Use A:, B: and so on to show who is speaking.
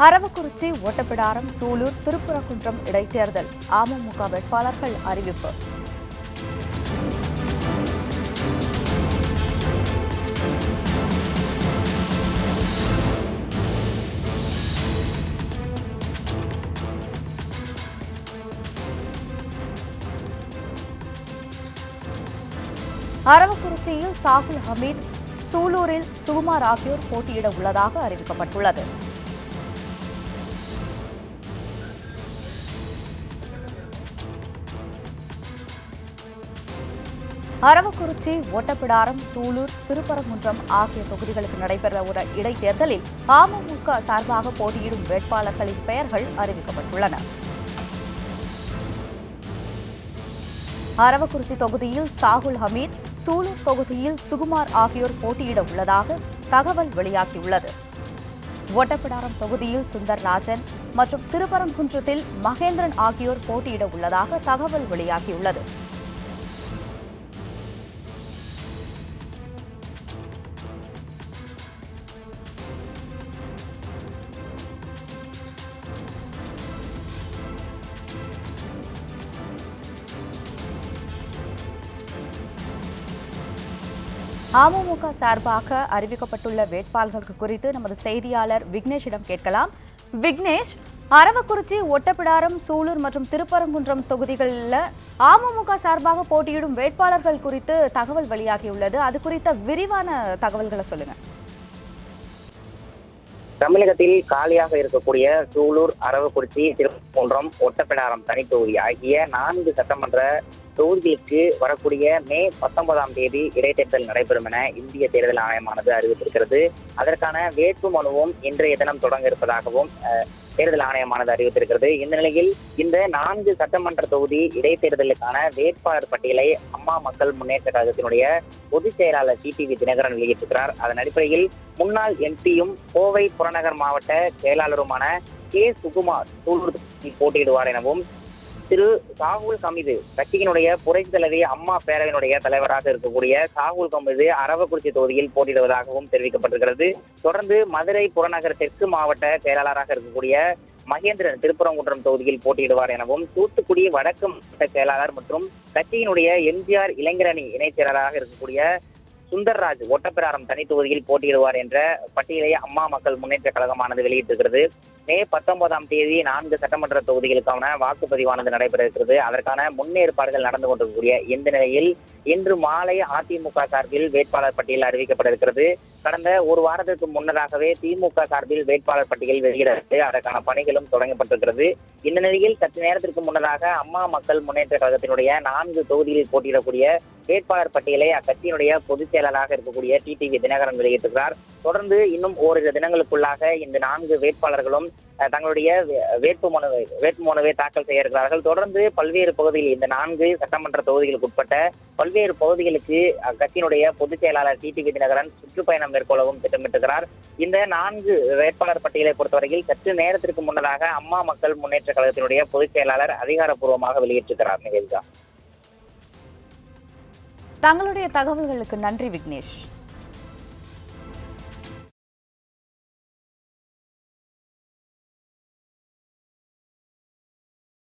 A: அரவக்குறிச்சி, ஒட்டப்பிடாரம், சூலூர், திருப்பரங்குன்றம் இடைத்தேர்தல் அமமுக வேட்பாளர்கள் அறிவிப்பு. அரவக்குறிச்சியில் சாகுல் ஹமீத், சூலூரில் சுகுமார் ஆகியோர் போட்டியிட உள்ளதாக அறிவிக்கப்பட்டுள்ளது. அரவக்குறிச்சி, ஒட்டப்பிடாரம், சூலூர், திருப்பரங்குன்றம் ஆகிய தொகுதிகளுக்கு நடைபெறவுள்ள இடைத்தேர்தலில் அமமுக சார்பாக போட்டியிடும் வேட்பாளர்களின் பெயர்கள் அறிவிக்கப்பட்டுள்ளன. அரவக்குறிச்சி தொகுதியில் சாகுல் ஹமீத், சூலூர் தொகுதியில் சுகுமார் ஆகியோர் போட்டியிட உள்ளதாக தகவல் வெளியாகியுள்ளது. ஒட்டப்பிடாரம் தொகுதியில் சுந்தர்ராஜன் மற்றும் திருப்பரங்குன்றத்தில் மகேந்திரன் ஆகியோர் போட்டியிட உள்ளதாக தகவல் வெளியாகியுள்ளது. அமமுக சார்பாக அறிவிக்கப்பட்டுள்ள வேட்பாளர்கள் குறித்து நமது செய்தியாளர் விக்னேஷிடம் கேட்கலாம். விக்னேஷ், அரவக்குறிச்சி, ஒட்டப்பிடாரம், சூலூர் மற்றும் திருப்பரங்குன்றம் தொகுதிகளில் அமமுக சார்பாக போட்டியிடும் வேட்பாளர்கள் குறித்து தகவல் வெளியாகியுள்ளது. அது குறித்த விரிவான தகவல்களை சொல்லுங்க.
B: தமிழகத்தில் காலியாக இருக்கக்கூடிய சூலூர், அரவக்குறிச்சி, திருப்பரங்குன்றம், ஒட்டப்பிடாரம் தனித்தொகுதி ஆகிய 4 சட்டமன்ற தொகுதிகளுக்கு வரக்கூடிய மே 19ஆம் தேதி இடைத்தேர்தல் நடைபெறும் என இந்திய தேர்தல் ஆணையமானது அறிவித்திருக்கிறது. அதற்கான வேட்பு மனுவும் இன்றைய தினம் தொடங்க இருப்பதாகவும் தேர்தல் ஆணையமானது அறிவித்திருக்கிறது. இந்த நிலையில் இந்த 4 சட்டமன்ற தொகுதி இடைத்தேர்தலுக்கான வேட்பாளர் பட்டியலை அம்மா மக்கள் முன்னேற்ற கழகத்தினுடைய பொதுச் செயலாளர் டிடிவி தினகரன் வெளியிட்டிருக்கிறார். அதன் அடிப்படையில் முன்னாள் எம்பியும் கோவை புறநகர் மாவட்ட செயலாளருமான கே. சுகுமார் சூலூர் போட்டியிடுவார் எனவும், திரு சாகுல் ஹமீது கட்சியினுடைய புரட்சி தலைவி அம்மா பேரவையினுடைய தலைவராக இருக்கக்கூடிய சாகுல் ஹமீது அரவக்குறிச்சி தொகுதியில் போட்டியிடுவதாகவும் தெரிவிக்கப்பட்டிருக்கிறது. தொடர்ந்து மதுரை புறநகர் தெற்கு மாவட்ட செயலாளராக இருக்கக்கூடிய மகேந்திரன் திருப்பரங்குன்றம் தொகுதியில் போட்டியிடுவார் எனவும், தூத்துக்குடி வடக்கு மாவட்ட செயலாளர் மற்றும் கட்சியினுடைய எம்ஜிஆர் இளைஞரணி இணைச் செயலராக இருக்கக்கூடிய சுந்தர்ராஜ் ஒட்டப்பிடாரம் தனி தொகுதியில் போட்டியிடுவார் என்ற பட்டியலை அம்மா மக்கள் முன்னேற்ற கழகமானது வெளியிட்டிருக்கிறது. மே 19ஆம் தேதி 4 சட்டமன்ற தொகுதிகளுக்கான வாக்குப்பதிவானது நடைபெற இருக்கிறது. அதற்கான முன்னேற்பாடுகள் நடந்து கொண்டிருக்கக்கூடிய இந்த நிலையில் இன்று மாலை அதிமுக சார்பில் வேட்பாளர் பட்டியல் அறிவிக்கப்பட இருக்கிறது. கடந்த ஒரு வாரத்திற்கு முன்னதாகவே திமுக சார்பில் வேட்பாளர் பட்டியல் வெளியிடப்பட்டு அதற்கான பணிகளும் தொடங்கப்பட்டிருக்கிறது. இந்த நிலையில் சற்று நேரத்திற்கு முன்னதாக அம்மா மக்கள் முன்னேற்ற கழகத்தினுடைய 4 தொகுதிகளில் போட்டியிடக்கூடிய வேட்பாளர் பட்டியலை அக்கட்சியினுடைய பொதுச் செயலாளராக இருக்கக்கூடிய டிடிவி தினகரன் வெளியிட்டிருக்கிறார். தொடர்ந்து இன்னும் ஓரிரு தினங்களுக்குள்ளாக இந்த 4 வேட்பாளர்களும் தங்களுடைய வேட்புமனுவை தாக்கல் செய்ய இருக்கிறார்கள். தொடர்ந்து பல்வேறு பகுதிகளில் இந்த 4 சட்டமன்ற தொகுதிகளுக்கு உட்பட்ட பல்வேறு பகுதிகளுக்கு கட்சியினுடைய பொதுச் செயலாளர் டிடிவி தினகரன் சுற்றுப்பயணம் மேற்கொள்ளவும் திட்டமிட்டிருக்கிறார். இந்த 4 வேட்பாளர் பட்டியலை பொறுத்தவரையில் சற்று நேரத்திற்கு முன்னதாக அம்மா மக்கள் முன்னேற்ற கழகத்தினுடைய பொதுச் செயலாளர் அதிகாரப்பூர்வமாக வெளியிட்டிருக்கிறார். நிவேதிதா,
A: தங்களுடைய தகவல்களுக்கு நன்றி விக்னேஷ்.